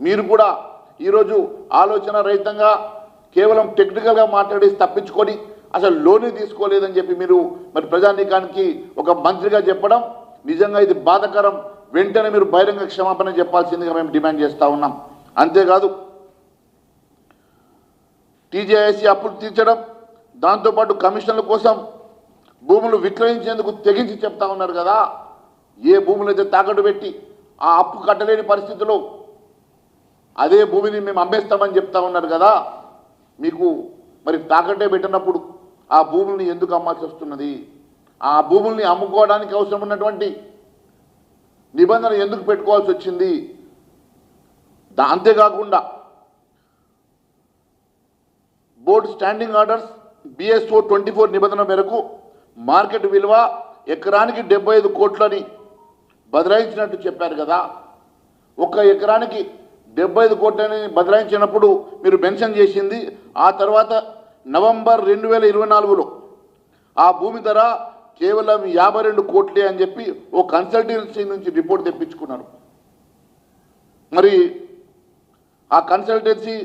మీరు కూడా ఈరోజు ఆలోచన రహితంగా కేవలం టెక్నికల్గా మాట్లాడేసి తప్పించుకొని అసలు లోనే తీసుకోలేదని చెప్పి మీరు మరి ప్రజానీకానికి ఒక మంత్రిగా చెప్పడం నిజంగా ఇది బాధాకరం. వెంటనే మీరు బహిరంగ క్షమాపణ చెప్పాల్సిందిగా మేము డిమాండ్ చేస్తూ ఉన్నాం. అంతేకాదు టీజేఐసీ అప్పులు తీర్చడం, దాంతోపాటు కమిషన్ల కోసం భూములు విక్రయించేందుకు తెగించి చెప్తా ఉన్నారు కదా. ఏ భూములు అయితే తాకట్టు పెట్టి ఆ అప్పు కట్టలేని పరిస్థితుల్లో అదే భూమిని మేము అమ్మేస్తామని చెప్తా ఉన్నారు కదా. మీకు మరి తాకట్టే పెట్టినప్పుడు ఆ భూముల్ని ఎందుకు అమ్మాల్సి వస్తున్నది? ఆ భూముల్ని అమ్ముకోవడానికి అవసరం ఉన్నటువంటి నిబంధన ఎందుకు పెట్టుకోవాల్సి వచ్చింది? అంతేకాకుండా బోర్డు స్టాండింగ్ ఆర్డర్స్ BSO 24 నిబంధన మేరకు మార్కెట్ విలువ ఎకరానికి 75 కోట్లని బదలాయించినట్టు చెప్పారు కదా. ఒక ఎకరానికి 75 కోట్లని బదలాయించినప్పుడు మీరు మెన్షన్ చేసింది ఆ తర్వాత నవంబర్ 2024లో ఆ భూమి ధర కేవలం 52 కోట్లే అని చెప్పి ఓ కన్సల్టెన్సీ నుంచి రిపోర్ట్ తెప్పించుకున్నారు. మరి ఆ కన్సల్టెన్సీ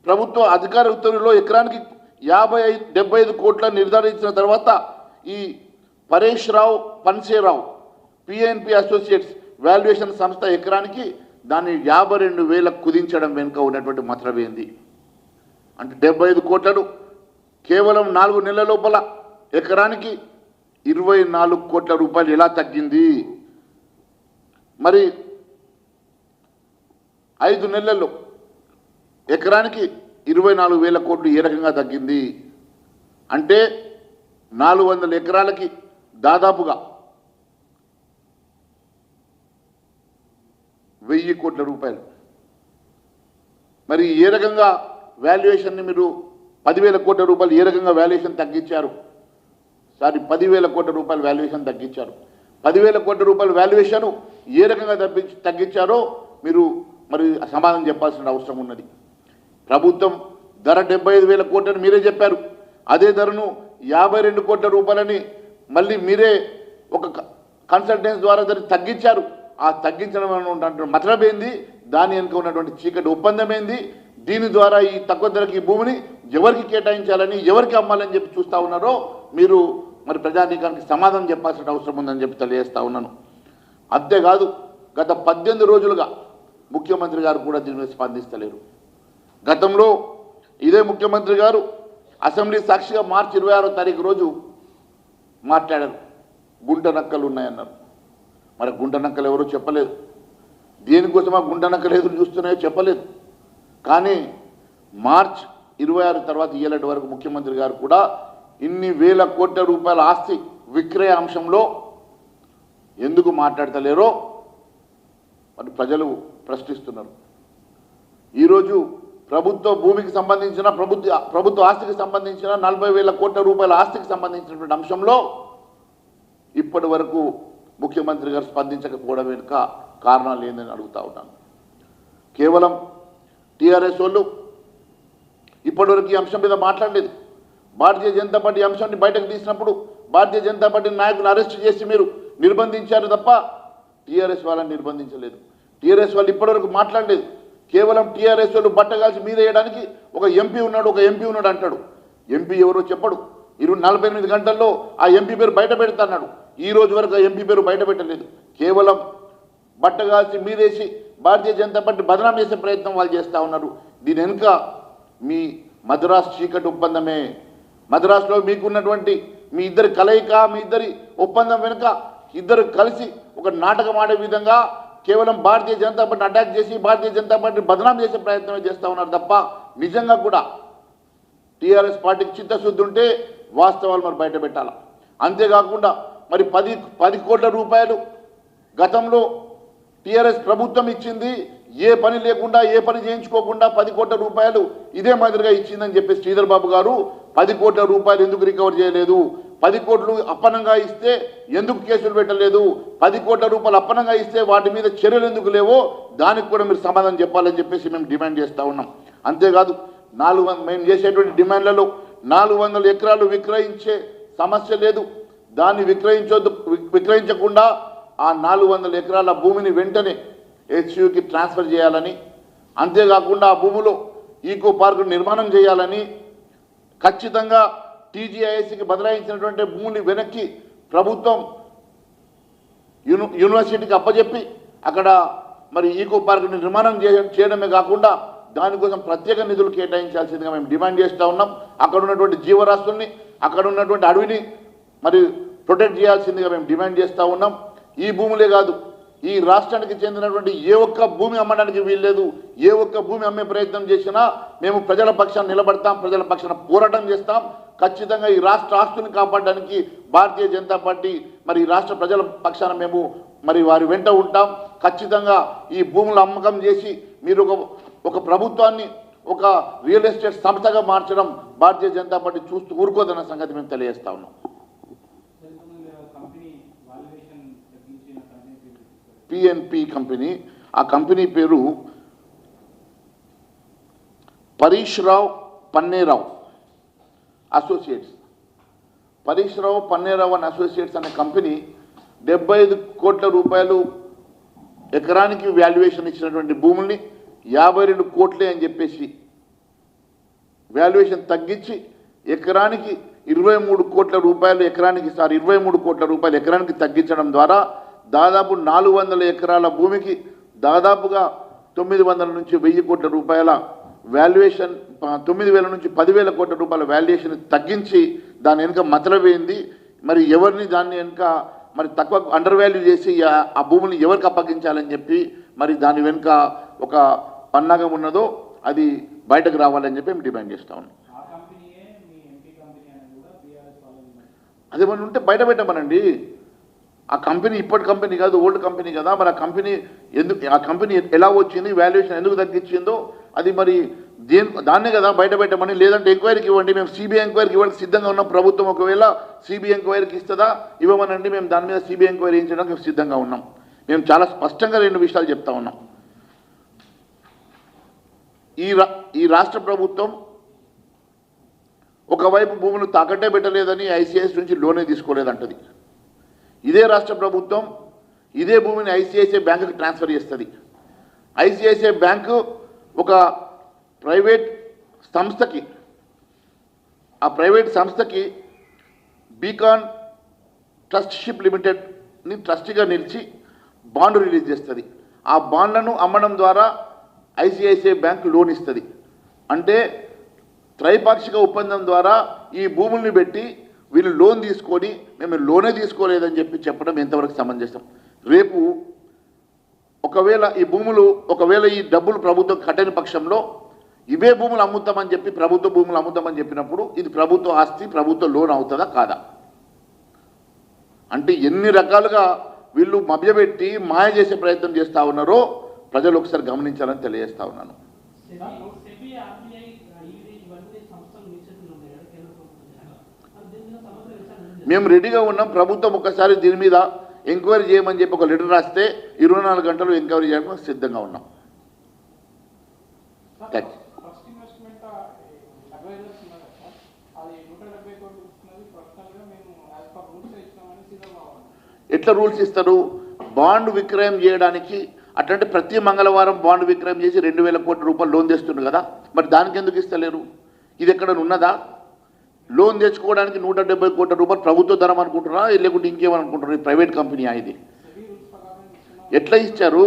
ప్రభుత్వ అధికార ఉత్తర్వులో ఎకరానికి 75 కోట్ల నిర్ధారించిన తర్వాత ఈ పరేష్ రావు పన్సేరావు PNP అసోసియేట్స్ వాల్యుయేషన్ సంస్థ ఎకరానికి దాన్ని 52,000 కుదించడం వెనుక ఉన్నటువంటి మతలబ్ ఏంది అంటే 75 కోట్లను కేవలం 4 నెలల లోపల ఎకరానికి 24 కోట్ల రూపాయలు ఎలా తగ్గింది? మరి 5 నెలల్లో ఎకరానికి 24,000 కోట్లు ఏ రకంగా తగ్గింది అంటే 400 ఎకరాలకి దాదాపుగా 1000 కోట్ల రూపాయలు. మరి ఏ రకంగా వాల్యుయేషన్ని మీరు 10,000 కోట్ల రూపాయలు ఏ రకంగా వాల్యుయేషన్ తగ్గించారు? 10,000 కోట్ల రూపాయలు వాల్యుయేషన్ తగ్గించారు. 10,000 కోట్ల రూపాయల వాల్యుయేషన్ ఏ రకంగా తగ్గించారో మీరు మరి సమాధానం చెప్పాల్సిన అవసరం ఉన్నది. ప్రభుత్వం ధర 75,000 కోట్లని మీరే చెప్పారు. అదే ధరను 52 కోట్ల రూపాయలని మళ్ళీ మీరే ఒక కన్సల్టెన్సీ ద్వారా దాన్ని తగ్గించారు. ఆ తగ్గించడం మతలబ్ ఏంది? దాని వెనుక ఉన్నటువంటి చీకటి ఒప్పందం ఏంది? దీని ద్వారా ఈ తక్కువ ధరకి ఈ భూమిని ఎవరికి కేటాయించాలని ఎవరికి అమ్మాలని చెప్పి చూస్తూ ఉన్నారో మీరు మరి ప్రజానీకానికి సమాధానం చెప్పాల్సిన అవసరం ఉందని చెప్పి తెలియజేస్తా ఉన్నాను. అంతేకాదు గత 18 రోజులుగా ముఖ్యమంత్రి గారు కూడా దీని మీద స్పందిస్తలేరు. గతంలో ఇదే ముఖ్యమంత్రి గారు అసెంబ్లీ సాక్షిగా మార్చి 26వ తారీఖు రోజు మాట్లాడారు. గుంట నక్కలు ఉన్నాయన్నారు. మరి గుంట నక్కలు ఎవరో చెప్పలేదు. దేనికోసం ఆ గుంట నక్కలు ఎదురు చూస్తున్నాయో చెప్పలేదు. కానీ మార్చి 26 తర్వాత ఏళ్ళటి వరకు ముఖ్యమంత్రి గారు కూడా ఇన్ని వేల కోట్ల రూపాయల ఆస్తి విక్రయ అంశంలో ఎందుకు మాట్లాడతలేరో మరి ప్రజలు ప్రశ్నిస్తున్నారు. ఈరోజు ప్రభుత్వ భూమికి సంబంధించిన ప్రభుత్వ ఆస్తికి సంబంధించిన 40,000 కోట్ల రూపాయల ఆస్తికి సంబంధించినటువంటి అంశంలో ఇప్పటి వరకు ముఖ్యమంత్రి గారు స్పందించకపోవడం వెనుక కారణాలు ఏందని అడుగుతా ఉన్నాను. కేవలం టీఆర్ఎస్ వాళ్ళు ఇప్పటివరకు ఈ అంశం మీద మాట్లాడలేదు. భారతీయ జనతా పార్టీ అంశాన్ని బయటకు తీసినప్పుడు భారతీయ జనతా పార్టీ నాయకులను అరెస్ట్ చేసి మీరు నిర్బంధించారు తప్ప టీఆర్ఎస్ వాళ్ళని నిర్బంధించలేదు. టీఆర్ఎస్ వాళ్ళు ఇప్పటివరకు మాట్లాడలేదు. కేవలం టీఆర్ఎస్ వాళ్ళు బట్టగాల్చి మీద వేయడానికి ఒక ఎంపీ ఉన్నాడు అంటాడు. ఎంపీ ఎవరో చెప్పడు. 48 గంటల్లో ఆ ఎంపీ పేరు బయట పెడతాడు. ఈ రోజు వరకు ఆ ఎంపీ పేరు బయట పెట్టలేదు. కేవలం బట్టగాల్చి మీదేసి భారతీయ జనతా పార్టీ బదనాం చేసే ప్రయత్నం వాళ్ళు చేస్తూ ఉన్నారు. దీని వెనుక మీ మద్రాస్ చీకటి ఒప్పందమే. మద్రాసులో మీకున్నటువంటి మీ ఇద్దరి కలయిక, మీ ఇద్దరి ఒప్పందం వెనుక ఇద్దరు కలిసి ఒక నాటకం ఆడే విధంగా కేవలం భారతీయ జనతా పార్టీని అటాక్ చేసి భారతీయ జనతా పార్టీని బదనాం చేసే ప్రయత్నమే చేస్తూ ఉన్నారు తప్ప నిజంగా కూడా టీఆర్ఎస్ పార్టీకి చిత్తశుద్ధి ఉంటే వాస్తవాలు మరి బయట పెట్టాలి. అంతేకాకుండా మరి 10 కోట్ల రూపాయలు గతంలో టీఆర్ఎస్ ప్రభుత్వం ఇచ్చింది. ఏ పని లేకుండా ఏ పని చేయించుకోకుండా 10 కోట్ల రూపాయలు ఇదే మాదిరిగా ఇచ్చిందని చెప్పి శ్రీధర్ బాబు గారు 10 కోట్ల రూపాయలు ఎందుకు రికవర్ చేయలేదు? 10 కోట్లు అప్పనంగా ఇస్తే ఎందుకు కేసులు పెట్టలేదు? 10 కోట్ల రూపాయలు అప్పనంగా ఇస్తే వాటి మీద చర్యలు ఎందుకు లేవో దానికి కూడా మీరు సమాధానం చెప్పాలని చెప్పేసి మేము డిమాండ్ చేస్తూ ఉన్నాం. అంతేకాదు మేము చేసేటువంటి డిమాండ్లలో 400 ఎకరాలు విక్రయించే సమస్య లేదు. దాన్ని విక్రయించకుండా ఆ 400 ఎకరాల భూమిని వెంటనే HUకి ట్రాన్స్ఫర్ చేయాలని, అంతేకాకుండా ఆ భూమిలో ఈకో పార్కు నిర్మాణం చేయాలని ఖచ్చితంగా టీజీఐఎస్సికి బదలాయించినటువంటి భూమిని వెనక్కి ప్రభుత్వం యూనివర్సిటీకి అప్పచెప్పి అక్కడ మరి ఈకో పార్క్ నిర్మాణం చేయడమే కాకుండా దానికోసం ప్రత్యేక నిధులు కేటాయించాల్సిందిగా మేము డిమాండ్ చేస్తూ ఉన్నాం. అక్కడ ఉన్నటువంటి జీవరాశుల్ని అక్కడ ఉన్నటువంటి అడవిని మరి ప్రొటెక్ట్ చేయాల్సిందిగా మేము డిమాండ్ చేస్తూ ఉన్నాం. ఈ భూములే కాదు, ఈ రాష్ట్రానికి చెందినటువంటి ఏ ఒక్క భూమి అమ్మడానికి వీల్లేదు. ఏ ఒక్క భూమి అమ్మే ప్రయత్నం చేసినా మేము ప్రజల పక్షాన నిలబడతాం, ప్రజల పక్షాన పోరాటం చేస్తాం. ఖచ్చితంగా ఈ రాష్ట్ర ఆస్తుని కాపాడడానికి భారతీయ జనతా పార్టీ మరి ఈ రాష్ట్ర ప్రజల పక్షాన మేము మరి వారి వెంట ఉంటాం. ఖచ్చితంగా ఈ భూముల అమ్మకం చేసి మీరు ఒక ప్రభుత్వాన్ని ఒక రియల్ ఎస్టేట్ సంస్థగా మార్చడం భారతీయ జనతా పార్టీ చూస్తూ ఊరుకోదన్న సంగతి మేము తెలియజేస్తా ఉన్నాం. పిఎన్పి కంపెనీ, ఆ కంపెనీ పేరు పరీష్ రావు Panneerao associates. Paresh Rao Panneerao and associates అనే కంపెనీ 75 కోట్ల రూపాయలు ఎకరానికి వాల్యుయేషన్ ఇచ్చినటువంటి భూముల్ని 52 కోట్లే అని చెప్పేసి వాల్యుయేషన్ తగ్గించి ఎకరానికి 23 కోట్ల రూపాయలు ఎకరానికి 23 కోట్ల రూపాయలు ఎకరానికి తగ్గించడం ద్వారా దాదాపు 400 ఎకరాల భూమికి దాదాపుగా 900 నుంచి 1000 కోట్ల రూపాయల వాల్యుయేషన్, 9000 నుంచి 10,000 కోట్ల రూపాయల వాల్యుయేషన్ తగ్గించి దాని వెనుక మతలవేయింది. మరి ఎవరిని దాన్ని వెనుక మరి తక్కువ అండర్ వాల్యూ చేసి ఆ భూముల్ని ఎవరికి అప్పగించాలని చెప్పి మరి దాని వెనుక ఒక పన్నాగం ఉన్నదో అది బయటకు రావాలని చెప్పి మేము డిమాండ్ చేస్తా ఉన్నాం. అదేమన్నా ఉంటే బయట పెట్టమనండి. ఆ కంపెనీ ఇప్పటి కంపెనీ కాదు, ఓల్డ్ కంపెనీ కదా. మరి ఆ కంపెనీ ఎలా వచ్చింది, వాల్యుయేషన్ ఎందుకు తగ్గించిందో అది మరి దాన్నే కదా బయట పెట్టమని. లేదంటే ఎంక్వైరీకి ఇవ్వండి, మేము సిబిఐ ఎంక్వైరీకి ఇవ్వడానికి సిద్ధంగా ఉన్నాం. ప్రభుత్వం ఒకవేళ సిబిఐ ఎంక్వైరీకి ఇస్తుందా ఇవ్వమనండి, మేము దాని మీద సిబిఐ ఎంక్వైరీ చేయించడానికి మేము సిద్ధంగా ఉన్నాం. మేము చాలా స్పష్టంగా 2 విషయాలు చెప్తా ఉన్నాం. ఈ రాష్ట్ర ప్రభుత్వం ఒకవైపు భూములు తాకట్టే పెట్టలేదని ఐసిఐఎస్ నుంచి లోనే తీసుకోలేదంటది. ఇదే రాష్ట్ర ప్రభుత్వం ఇదే భూమిని ఐసిఐసిఐ బ్యాంకుకి ట్రాన్స్ఫర్ చేస్తుంది. ఐసిఐసిఐ బ్యాంకు ఒక ప్రైవేట్ సంస్థకి, ఆ ప్రైవేట్ సంస్థకి బీకాన్ ట్రస్ట్షిప్ లిమిటెడ్ని ట్రస్టీగా నిలిచి బాండ్ రిలీజ్ చేస్తుంది. ఆ బాండ్లను అమ్మడం ద్వారా ఐసిఐసిఐ బ్యాంక్ లోన్ ఇస్తుంది. అంటే త్రైపాక్షిక ఒప్పందం ద్వారా ఈ భూముల్ని పెట్టి వీళ్ళు లోన్ తీసుకొని మేము లోనే తీసుకోలేదని చెప్పడం ఎంతవరకు సమంజసం? రేపు ఒకవేళ ఈ డబ్బులు ప్రభుత్వం కట్టని పక్షంలో ఇవే భూములు అమ్ముతామని చెప్పి ప్రభుత్వ భూములు అమ్ముతామని చెప్పినప్పుడు ఇది ప్రభుత్వ ఆస్తి, ప్రభుత్వ లోన్ అవుతుందా కాదా? అంటే ఎన్ని రకాలుగా వీళ్ళు మభ్యపెట్టి మాయ చేసే ప్రయత్నం చేస్తూ ఉన్నారో ప్రజలు ఒకసారి గమనించాలని తెలియజేస్తా ఉన్నాను. మేము రెడీగా ఉన్నాం. ప్రభుత్వం ఒకసారి దీని మీద ఎంక్వైరీ చేయమని చెప్పి ఒక లెటర్ రాస్తే 24 గంటలు ఎంక్వైరీ చేయడానికి సిద్ధంగా ఉన్నాం. ఎట్లా రూల్స్ ఇస్తారు? బాండ్ విక్రయం చేయడానికి అట్లాంటి ప్రతి మంగళవారం బాండ్ విక్రయం చేసి 2,000 కోట్ల రూపాయలు లోన్ తెస్తుండ్రు కదా, మరి దానికి ఎందుకు ఇస్తలేరు? ఇది ఎక్కడ ఉన్నదా? లోన్ తెచ్చుకోవడానికి 170 కోట్ల రూపాయలు ప్రభుత్వ ధనం అనుకుంటున్నారా లేకుంటే ఇంకేమనుకుంటున్నారు? ఇది ప్రైవేట్ కంపెనీ ఇది ఎట్లా ఇచ్చారు?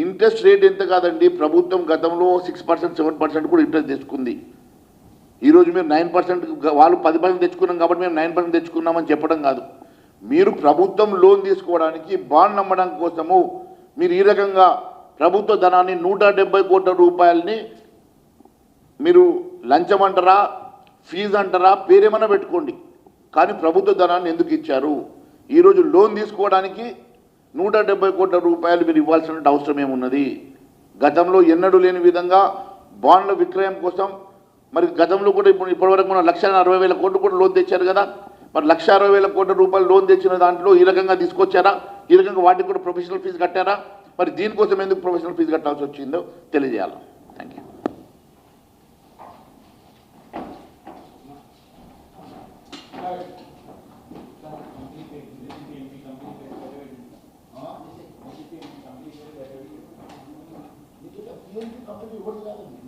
ఇంట్రెస్ట్ రేట్ ఎంత కాదండి, ప్రభుత్వం గతంలో 6%, 7% కూడా ఇంట్రెస్ట్ తెచ్చుకుంది. ఈరోజు మేము 9%, వాళ్ళు 10% తెచ్చుకున్నాం కాబట్టి మేము 9% తెచ్చుకున్నామని చెప్పడం కాదు. మీరు ప్రభుత్వం లోన్ తీసుకోవడానికి బాండ్ నమ్మడం కోసము మీరు ఈ రకంగా ప్రభుత్వ ధనాన్ని 170 కోట్ల రూపాయలని మీరు లంచం అంటారా, ఫీజు అంటారా, పేరేమన్నా పెట్టుకోండి, కానీ ప్రభుత్వ ధనాన్ని ఎందుకు ఇచ్చారు? ఈరోజు లోన్ తీసుకోవడానికి 170 కోట్ల రూపాయలు మీరు ఇవ్వాల్సిన అవసరం ఏమున్నది? గతంలో ఎన్నడూ లేని విధంగా బాండ్ల విక్రయం కోసం మరి గతంలో కూడా ఇప్పటివరకు మనం 1,60,000 కోట్లు కూడా లోన్ తెచ్చారు కదా. మరి 1,60,000 కోట్ల రూపాయలు లోన్ తెచ్చిన దాంట్లో ఈ రకంగా తీసుకొచ్చారా? ఈ రకంగా వాటికి కూడా ప్రొఫెషనల్ ఫీజు కట్టారా? మరి దీనికోసం ఎందుకు ప్రొఫెషనల్ ఫీజు కట్టాల్సి వచ్చిందో తెలియజేయాలి. Thank you. TNT కంపెనీ ఎవరిది కాదండి.